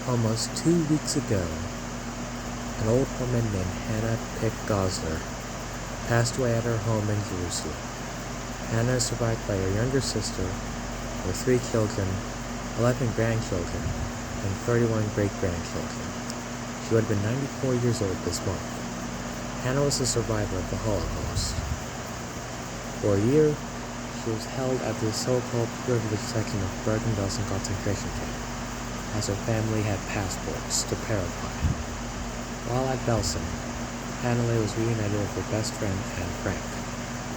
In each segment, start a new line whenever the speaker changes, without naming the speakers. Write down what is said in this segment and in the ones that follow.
Almost 2 weeks ago, an old woman named Hannah Pick Gosler passed away at her home in Jerusalem. Hannah is survived by her younger sister, her 3 children, 11 grandchildren, and 31 great-grandchildren. She would have been 94 years old this month. Hannah was a survivor of the Holocaust. For a year, she was held at the so-called privileged section of Bergen-Belsen concentration camp, as her family had passports to Paraguay. While at Belsen, Hannah was reunited with her best friend Anne Frank,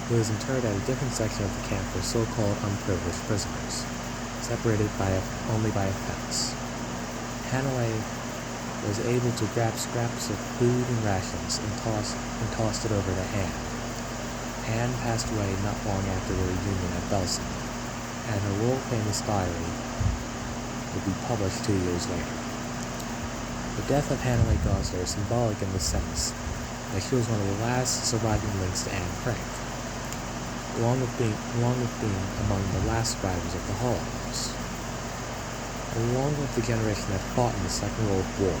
who was interred at a different section of the camp for so-called unprivileged prisoners, separated only by a fence. Hannah was able to grab scraps of food and rations and tossed it over to Anne. Anne passed away not long after the reunion at Belsen, and her world-famous diary would be published 2 years later. The death of Hannah Gosler is symbolic in the sense that she was one of the last surviving links to Anne Frank, along with being among the last survivors of the Holocaust. Along with the generation that fought in the Second World War,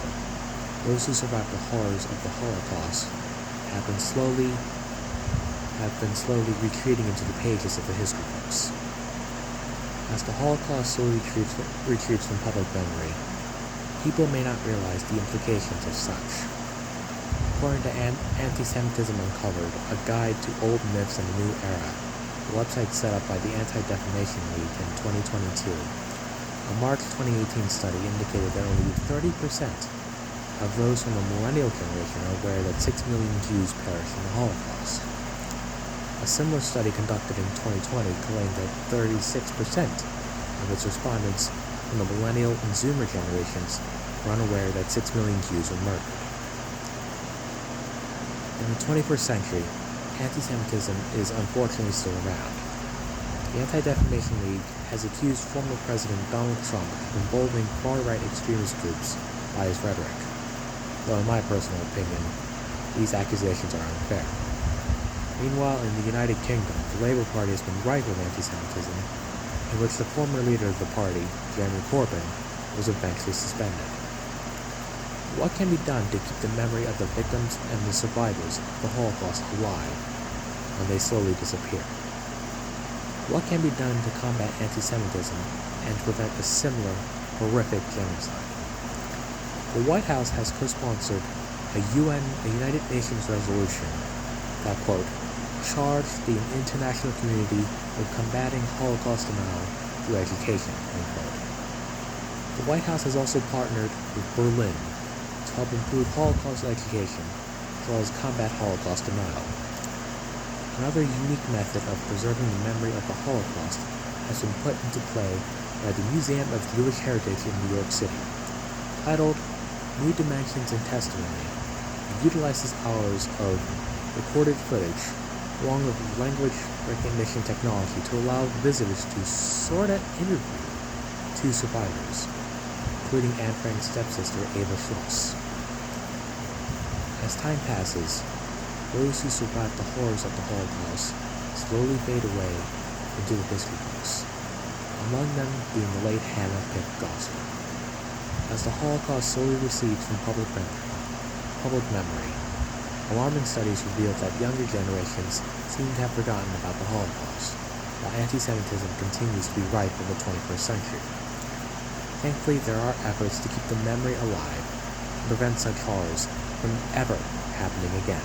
those who survived the horrors of the Holocaust have been slowly retreating into the pages of the history books. As the Holocaust slowly retreats from public memory, people may not realize the implications of such. According to Anti-Semitism Uncovered, a guide to old myths in a new era, a website set up by the Anti-Defamation League in 2022, a March 2018 study indicated that only 30% of those from the millennial generation are aware that 6 million Jews perished in the Holocaust. A similar study conducted in 2020 claimed that 36% of its respondents from the millennial and Zoomer generations were unaware that 6 million Jews were murdered. In the 21st century, anti-Semitism is unfortunately still around. The Anti-Defamation League has accused former President Donald Trump of involving far-right extremist groups by his rhetoric, though in my personal opinion, these accusations are unfair. Meanwhile, in the United Kingdom, the Labour Party has been rife with anti-Semitism, in which the former leader of the party, Jeremy Corbyn, was eventually suspended. What can be done to keep the memory of the victims and the survivors of the Holocaust alive when they slowly disappear? What can be done to combat anti-Semitism and to prevent a similar horrific genocide? The White House has co-sponsored a United Nations resolution that, quote, charged the international community with combating Holocaust denial through education, unquote. The White House has also partnered with Berlin to help improve Holocaust education as well as combat Holocaust denial. Another unique method of preserving the memory of the Holocaust has been put into play by the Museum of Jewish Heritage in New York City. Titled New Dimensions in Testimony, it utilizes hours of recorded footage along with language recognition technology to allow visitors to sort of interview 2 survivors, including Anne Frank's stepsister Ava Schloss. As time passes, those who survived the horrors of the Holocaust slowly fade away into the history books, among them being the late Hannah Pick Gosler. As the Holocaust slowly recedes from public memory, alarming studies revealed that younger generations seem to have forgotten about the Holocaust, while anti-Semitism continues to be rife in the 21st century. Thankfully, there are efforts to keep the memory alive and prevent such horrors from ever happening again.